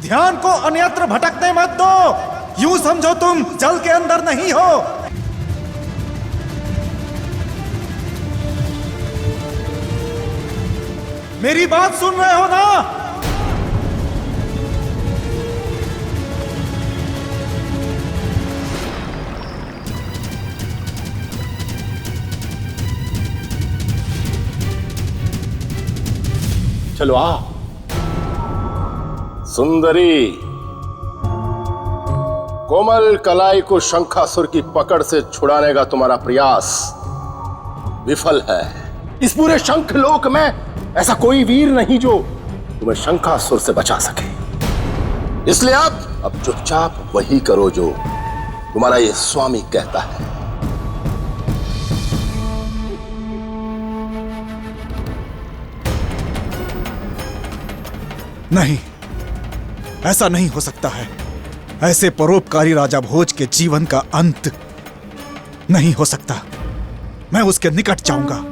ध्यान को अन्यत्र भटकने मत दो। यूं समझो तुम जल के अंदर नहीं हो। मेरी बात सुन रहे हो ना? चलो आ सुंदरी। कोमल कलाई को शंखासुर की पकड़ से छुड़ाने का तुम्हारा प्रयास विफल है। इस पूरे शंख लोक में ऐसा कोई वीर नहीं जो तुम्हें शंखासुर से बचा सके। इसलिए अब चुपचाप वही करो जो तुम्हारा ये स्वामी कहता है। नहीं, ऐसा नहीं हो सकता है। ऐसे परोपकारी राजा भोज के जीवन का अंत नहीं हो सकता। मैं उसके निकट जाऊंगा।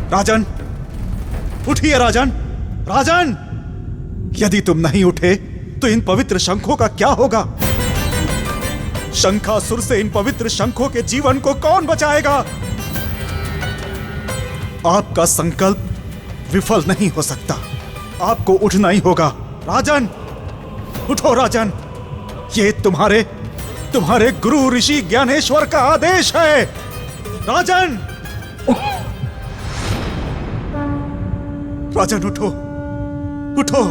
राजन, उठिए राजन। राजन, यदि तुम नहीं उठे तो इन पवित्र शंखों का क्या होगा? शंखासुर से इन पवित्र शंखों के जीवन को कौन बचाएगा? आपका संकल्प विफल नहीं हो सकता। आपको उठना ही होगा। राजन, उठो राजन। ये तुम्हारे गुरु ऋषि ज्ञानेश्वर का आदेश है। राजन, राजन उठो, उठो।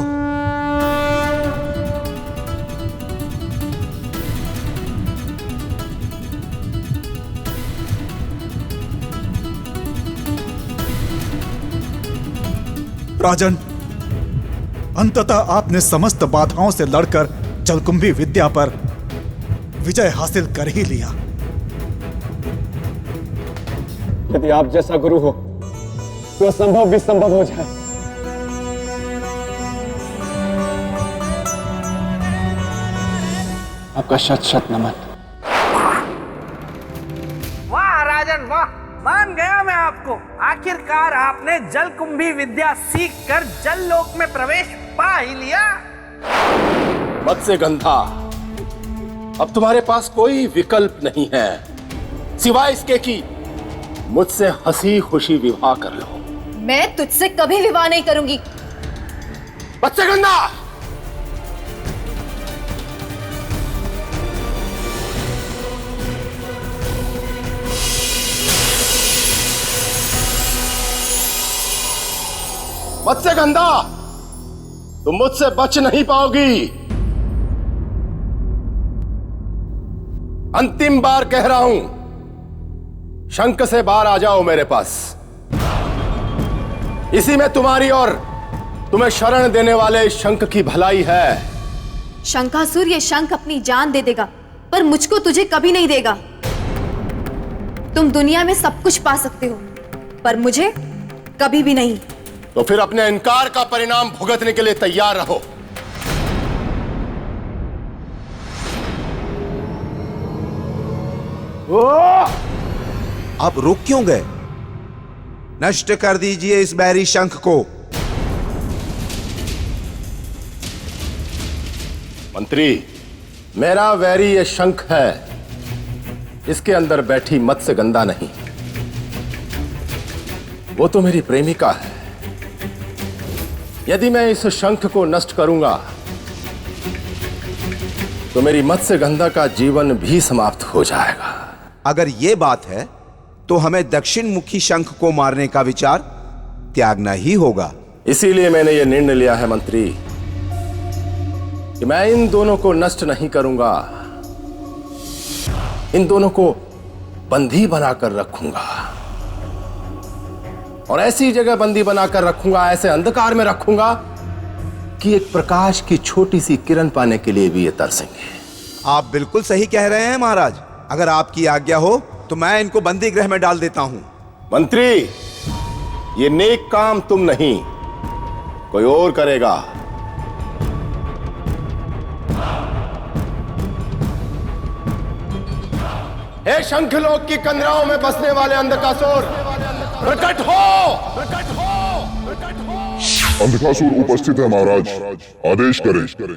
राजन, अंततः आपने समस्त बाधाओं से लड़कर जलकुंभी विद्या पर विजय हासिल कर ही लिया। यदि आप जैसा गुरु हो तो असंभव भी संभव हो जाए। आपका शत शत नमन। वाह राजन वाह, मान गया मैं आपको। आखिरकार आपने जलकुंभी विद्या सीखकर जल लोक में प्रवेश पा ही लिया। मत्स्यगंधा, अब तुम्हारे पास कोई विकल्प नहीं है सिवाय इसके कि मुझसे हंसी खुशी विवाह कर लो। मैं तुझसे कभी विवाह नहीं करूंगी। मत्स्यगंधा, मत्स्यगंधा, तुम मुझसे बच नहीं पाओगी। अंतिम बार कह रहा हूं, शंख से बाहर आ जाओ मेरे पास। इसी में तुम्हारी और तुम्हें शरण देने वाले शंख की भलाई है। शंखासुर ये शंख अपनी जान दे देगा, पर मुझको तुझे कभी नहीं देगा। तुम दुनिया में सब कुछ पा सकते हो, पर मुझे कभी भी नहीं। तो फिर अपने इनकार का परिणाम भुगतने के लिए तैयार रहो। आप रुक क्यों गए? नष्ट कर दीजिए इस बैरी शंख को। मंत्री, मेरा वैरी ये शंख है, इसके अंदर बैठी मत्स्यगंधा नहीं। वो तो मेरी प्रेमिका है। यदि मैं इस शंख को नष्ट करूंगा तो मेरी मत्स्यगंधा का जीवन भी समाप्त हो जाएगा। अगर ये बात है तो हमें दक्षिण मुखी शंख को मारने का विचार त्यागना ही होगा। इसीलिए मैंने ये निर्णय लिया है मंत्री कि मैं इन दोनों को नष्ट नहीं करूंगा, इन दोनों को बंदी बनाकर रखूंगा, और ऐसी जगह बंदी बनाकर रखूंगा, ऐसे अंधकार में रखूंगा कि एक प्रकाश की छोटी सी किरण पाने के लिए भी ये तरसेंगे। आप बिल्कुल सही कह रहे हैं महाराज। अगर आपकी आज्ञा हो तो मैं इनको बंदी गृह में डाल देता हूं। मंत्री, ये नेक काम तुम नहीं, कोई और करेगा। हे शंखलोक की कंदराओं में बसने वाले अंधकासुर, प्रकट हो! प्रकट हो! प्रकट हो! अंधकासुर उपस्थित है महाराज, आदेश करें।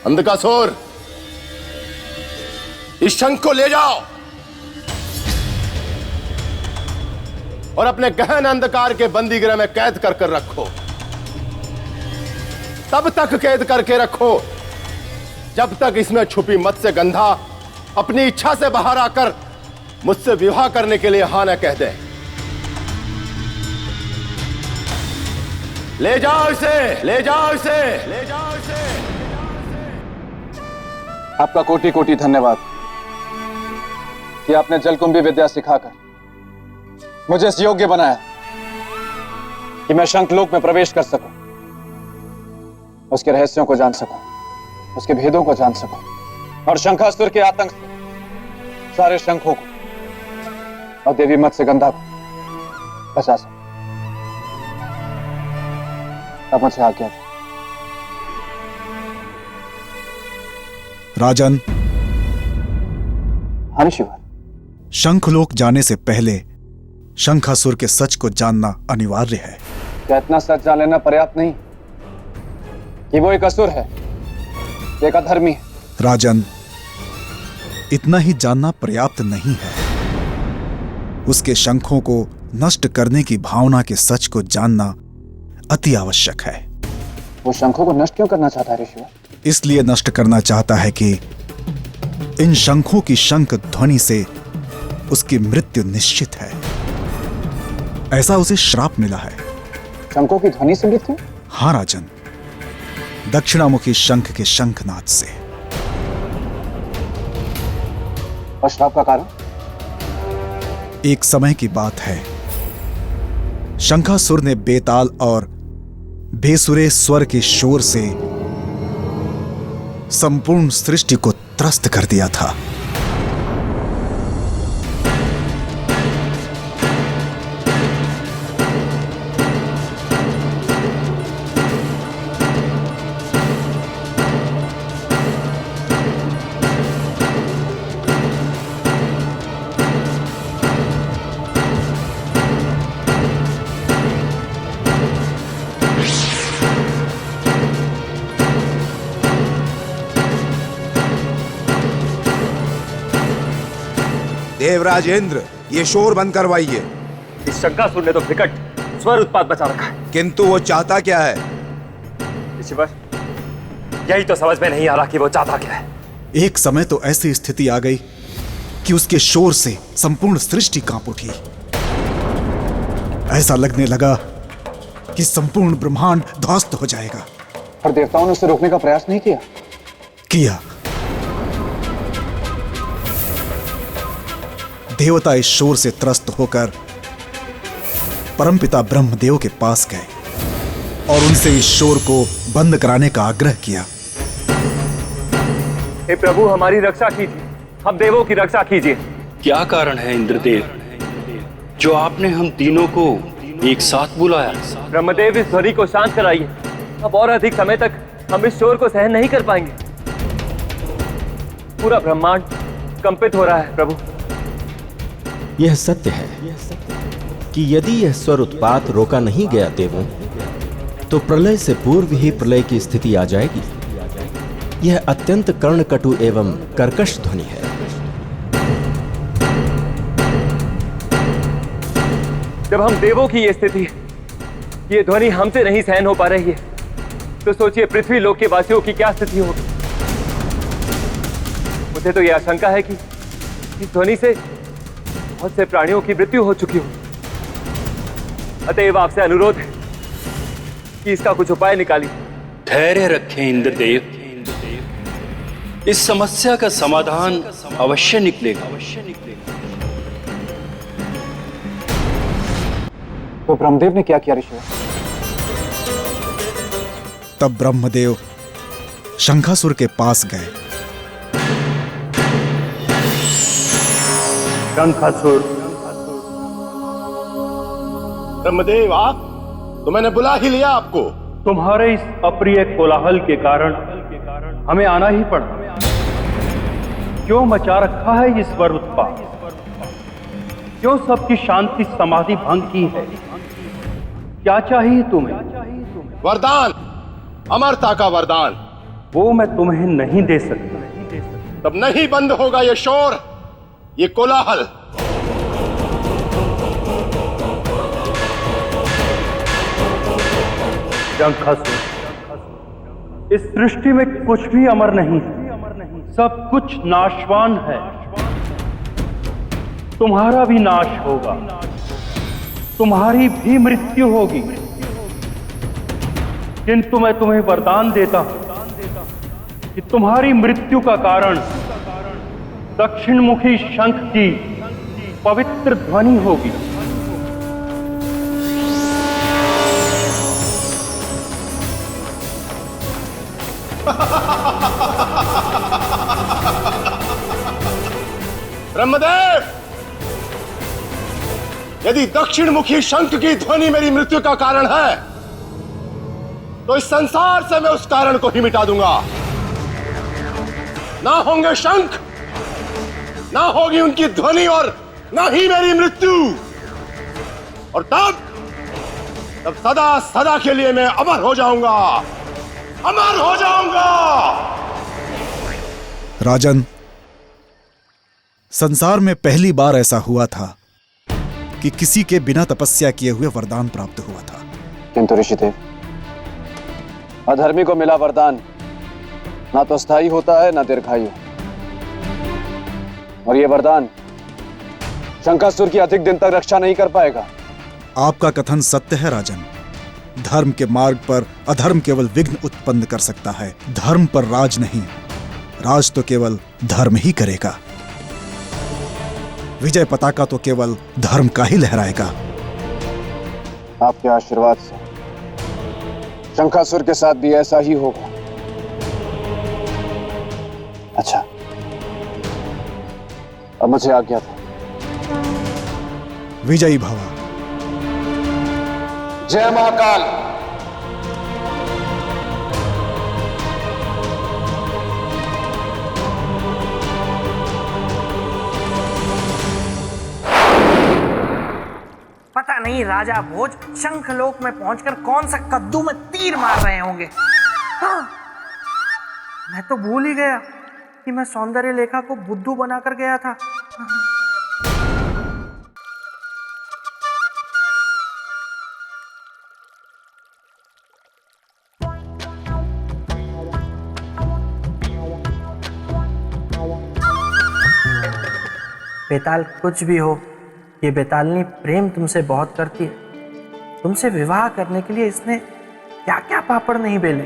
अंधकासुर, इस शंख को ले जाओ और अपने गहन अंधकार के बंदी गृह में कैद कर रखो। तब तक कैद करके रखो जब तक इसमें छुपी मत्स्य गंधा अपनी इच्छा से बाहर आकर मुझसे विवाह करने के लिए हां न कह दे। ले जाओ इसे, ले जाओ इसे, ले जाओ इसे। आपका कोटि कोटि धन्यवाद कि आपने जलकुंभी विद्या सिखाकर मुझे इस योग्य बनाया कि मैं शंखलोक में प्रवेश कर सकूं, उसके रहस्यों को जान सकूं, उसके भेदों को जान सकूं और शंखासुर के आतंक से सारे शंखों को और देवी मत्स्यगंधा को बचा सकूं। अब मुझे आज्ञा दो। राजन, हाँ शिवा। शंखलोक जाने से पहले शंखासुर के सच को जानना अनिवार्य है। क्या इतना सच जान लेना पर्याप्त नहीं कि वो एक असुर है, एक अधर्मी है? राजन, इतना ही जानना पर्याप्त नहीं है। उसके शंखों को नष्ट करने की भावना के सच को जानना अति आवश्यक है। वो शंखों को नष्ट क्यों करना चाहता है ऋषिवर? इसलिए नष्ट करना चाहता है कि इन शंखों की शंख ध्वनि से उसकी मृत्यु निश्चित है। ऐसा उसे श्राप मिला है। शंखों की ध्वनि से मृत्यु? हाँ राजन, दक्षिणामुखी शंख के शंखनाद से। और श्राप का कारण? एक समय की बात है, शंखासुर ने बेताल और बेसुरे स्वर के शोर से संपूर्ण सृष्टि को त्रस्त कर दिया था। देवराज इंद्र, ये शोर बंद करवाइए। इस शंखासुर ने तो विकट स्वर उत्पात बचा रखा है। किंतु वो चाहता क्या है? ऋषिवर, यही तो समझ में नहीं आ रहा कि वो चाहता क्या है। एक समय तो ऐसी स्थिति आ गई कि उसके शोर से संपूर्ण सृष्टि कांप उठी। ऐसा लगने लगा कि संपूर्ण ब्रह्मांड ध्वस्त हो जाएगा। और देवताओं ने उसे रोकने का प्रयास नहीं किया? किया। देवता इस शोर से त्रस्त होकर परमपिता ब्रह्मदेव के पास गए और उनसे इस शोर को बंद कराने का आग्रह किया। हे प्रभु, हमारी रक्षा कीजिए, हम देवों की रक्षा कीजिए। क्या कारण है इंद्रदेव जो आपने हम तीनों को एक साथ बुलाया? ब्रह्मदेव, इस ध्वनि को शांत कराइए। अब और अधिक समय तक हम इस शोर को सहन नहीं कर पाएंगे। पूरा ब्रह्मांड कंपित हो रहा है प्रभु। यह सत्य है कि यदि यह स्वर उत्पात रोका नहीं गया देवों, तो प्रलय से पूर्व ही प्रलय की स्थिति आ जाएगी। यह अत्यंत कर्णकटु एवं कर्कश ध्वनि है। जब हम देवों की ये स्थिति, ये ध्वनि हमसे नहीं सहन हो पा रही है, तो सोचिए पृथ्वी लोक के वासियों की क्या स्थिति होगी। मुझे तो यह आशंका है कि इस ध्वनि से बहुत से प्राणियों की मृत्यु हो चुकी हो। अतएव आपसे अनुरोध है कि इसका कुछ उपाय निकालिए। धैर्य रखें इंद्रदेव। इस समस्या का समाधान अवश्य निकलेगा। तो ब्रह्मदेव ने क्या किया ऋषि? तब ब्रह्मदेव शंखासुर के पास गए। शंखासुर, ब्रह्मदेव आप? तो मैंने बुला ही लिया आपको। तुम्हारे इस अप्रिय कोलाहल के कारण हमें आना ही पड़ा। क्यों मचा रखा है ये स्वर उत्पात? क्यों सबकी शांति समाधि भंग की है? क्या चाहिए तुम्हें? वरदान, अमरता का वरदान। वो मैं तुम्हें नहीं दे सकता। तब नहीं बंद होगा ये शोर, ये कोलाहल। शंखासुर, इस सृष्टि में कुछ भी अमर नहीं है, सब कुछ नाशवान है। तुम्हारा भी नाश होगा, तुम्हारी भी मृत्यु होगी। किंतु मैं तुम्हें वरदान देता हूं कि तुम्हारी मृत्यु का कारण दक्षिणमुखी शंख की पवित्र ध्वनि होगी। ब्रह्मदेव, यदि दक्षिणमुखी शंख की ध्वनि मेरी मृत्यु का कारण है, तो इस संसार से मैं उस कारण को ही मिटा दूंगा। ना होंगे शंख, ना होगी उनकी ध्वनि, और ना ही मेरी मृत्यु। और तब सदा सदा के लिए मैं अमर हो जाऊंगा, अमर हो जाऊंगा। राजन, संसार में पहली बार ऐसा हुआ था कि किसी के बिना तपस्या किए हुए वरदान प्राप्त हुआ था। किंतु ऋषिदेव, अधर्मी को मिला वरदान ना तो स्थायी होता है ना दीर्घायु। और यह वरदान शंखासुर की अधिक दिन तक रक्षा नहीं कर पाएगा। आपका कथन सत्य है राजन। धर्म के मार्ग पर अधर्म केवल विघ्न उत्पन्न कर सकता है, धर्म पर राज नहीं। राज तो केवल धर्म ही करेगा। विजय पताका तो केवल धर्म का ही लहराएगा। आपके आशीर्वाद से शंखासुर के साथ भी ऐसा ही होगा। अच्छा, अब मुझे आज्ञा दो। विजयी भव। जय महाकाल। पता नहीं राजा भोज शंखलोक में पहुंचकर कौन सा कद्दू में तीर मार रहे होंगे। हाँ, मैं तो भूल ही गया कि मैं सौंदर्य लेखा को बुद्धू बनाकर गया था। बेताल, कुछ भी हो, ये बेतालनी प्रेम तुमसे बहुत करती है। तुमसे विवाह करने के लिए इसने क्या क्या पापड़ नहीं बेले।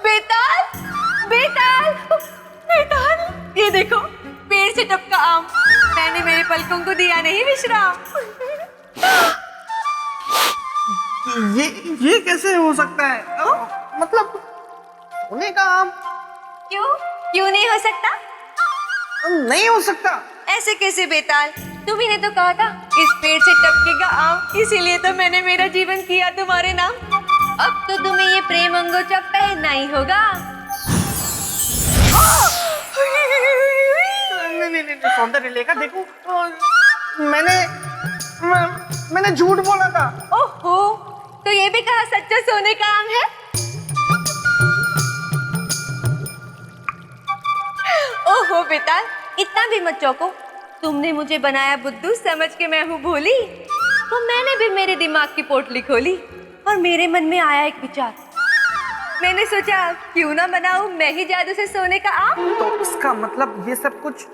बेताल, बेताल, बेताल, ये देखो पेड़ से टपका आम। मैंने मेरे पलकों को दिया नहीं विश्राम। ये कैसे हो सकता है? मतलब सोने का आम? क्यों नहीं हो सकता? नहीं हो सकता। ऐसे कैसे बेताल? तुम्ही ने तो कहा था इस पेड़ से टपकेगा आम, इसीलिए तो मैंने मेरा जीवन किया तुम्हारे नाम। अब तो तुम्हें ये प्रेम अंगोछा पहनना ही होगा। नहीं, सौंदर्य लेखा देखो, मैंने झूठ बोला था। ओहो, तो ये भी कहा सच्चा सोने का आम है? ओहो बेताल, इतना भी मत चौंको। तुमने मुझे बनाया बुद्धू समझ के मैं हूँ भोली, तो मैंने भी मेरे दिमाग की पोटली खोली और मेरे मन में आया एक विचार। मैंने सोचा क्यों ना बनाऊं मैं ही जादू से सोने का आम। तो इसका मतलब ये सब कुछ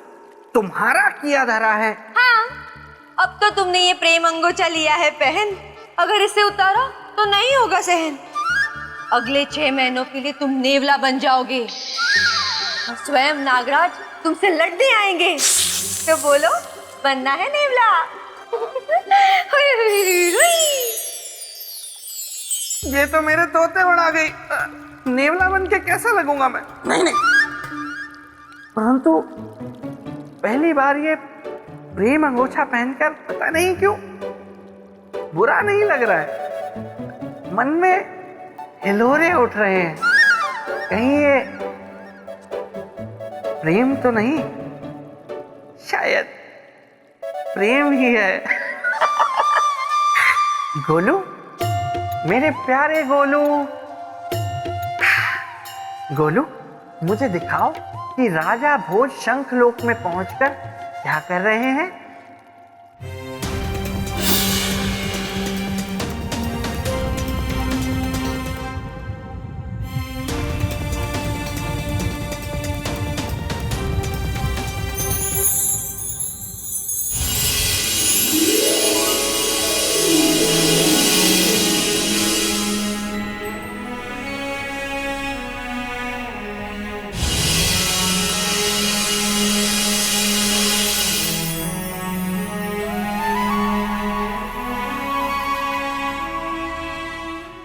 तुम्हारा किया धरा है? हाँ, अब तो तुमने ये प्रेम अंगोछा लिया है पहन, अगर इसे उतारा तो नहीं होगा सहन। अगले 6 महीनों के लिए तुम नेवला बन जाओगे और स्वयं नागराज तुमसे लड़ने आएंगे। तो बोलो, बनना है नेवला? हुई, हुई, हुई। ये तो मेरे तोते उड़ा गई। नेवला बन के कैसा लगूंगा मैं? नहीं नहीं, परंतु पहली बार ये प्रेम अंगोछा पहनकर पता नहीं क्यों बुरा नहीं लग रहा है। मन में हिलोरे उठ रहे हैं। कहीं ये प्रेम तो नहीं, शायद प्रेम ही है। गोलू, मेरे प्यारे गोलू, गोलू मुझे दिखाओ कि राजा भोज शंखलोक में पहुंचकर क्या कर रहे हैं।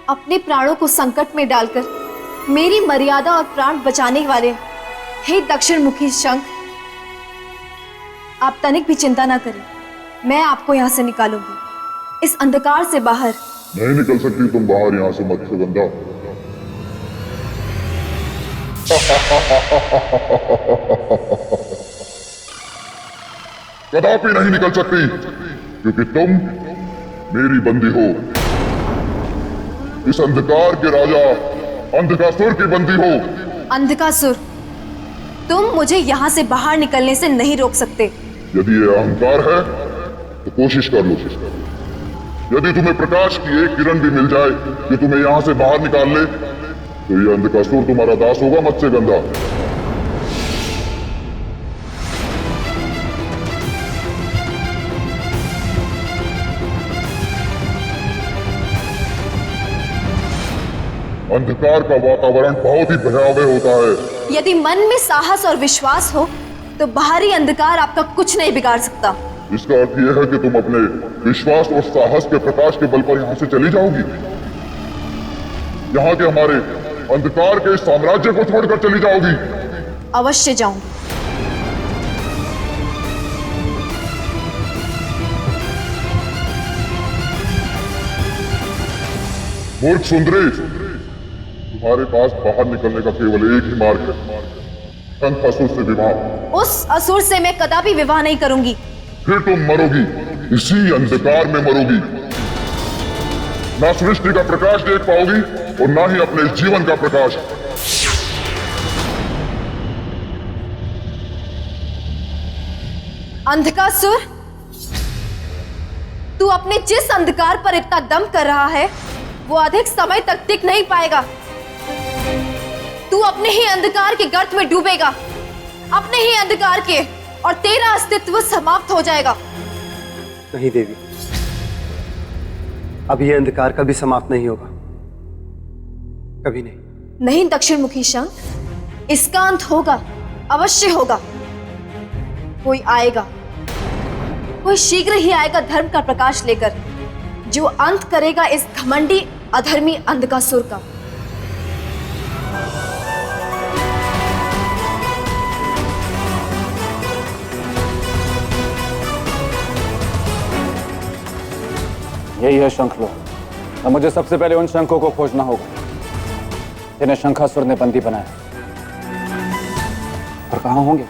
अपने प्राणों को संकट में डालकर मेरी मर्यादा और प्राण बचाने वाले हे दक्षिण मुखी शंख, आप तनिक भी चिंता ना करें, मैं आपको यहाँ से निकालूंगी, इस अंधकार से बाहर। नहीं निकल सकती तुम बाहर यहाँ से, मत्स्यगंधा। कदापि नहीं निकल सकती, क्योंकि तुम मेरी बंदी हो। इस अंधकार के राजा अंधकासुर की बंदी हो। अंधकासुर, तुम मुझे यहाँ से बाहर निकलने से नहीं रोक सकते। यदि ये अहंकार है तो कोशिश कर लो। यदि तुम्हें प्रकाश की एक किरण भी मिल जाए कि तुम्हें यहाँ से बाहर निकाल ले, तो ये अंधकासुर तुम्हारा दास होगा, मत्स्यगंधा। अंधकार का वातावरण बहुत ही भयावह होता है। यदि मन में साहस और विश्वास हो तो बाहरी अंधकार आपका कुछ नहीं बिगाड़ सकता। इसका अर्थ यह है कि तुम अपने विश्वास और साहस के प्रकाश के बल पर यहाँ से चली जाओगी। यहाँ के हमारे अंधकार के साम्राज्य को छोड़कर चली जाओगी। अवश्य जाऊंगी। मूर्ख सुंदरी, तुम्हारे पास बाहर निकलने का केवल एक ही मार्ग है, शंखासुर से विवाह। उस असुर से मैं कदापि विवाह नहीं करूंगी। फिर तुम मरोगी, इसी अंधकार में मरोगी। ना सृष्टि का प्रकाश देख पाओगी और ना ही अपने जीवन का प्रकाश। अंधकासुर, तू अपने जिस अंधकार पर इतना दम कर रहा है वो अधिक समय तक टिक नहीं पाएगा। तू अपने ही अंधकार के गर्त में डूबेगा, अपने ही अंधकार के, और तेरा अस्तित्व समाप्त हो जाएगा। नहीं देवी, अब यह अंधकार कभी समाप्त नहीं होगा, कभी नहीं। नहीं दक्षिण मुखी शंख, इसका अंत होगा, अवश्य होगा। कोई आएगा, कोई शीघ्र ही आएगा धर्म का प्रकाश लेकर, जो अंत करेगा इस घमंडी अधर्मी अंधकासुर का। यही है शंखलोक। अब मुझे सबसे पहले उन शंखों को खोजना होगा जिन्हें शंखासुर ने बंदी बनाया। और कहाँ होंगे?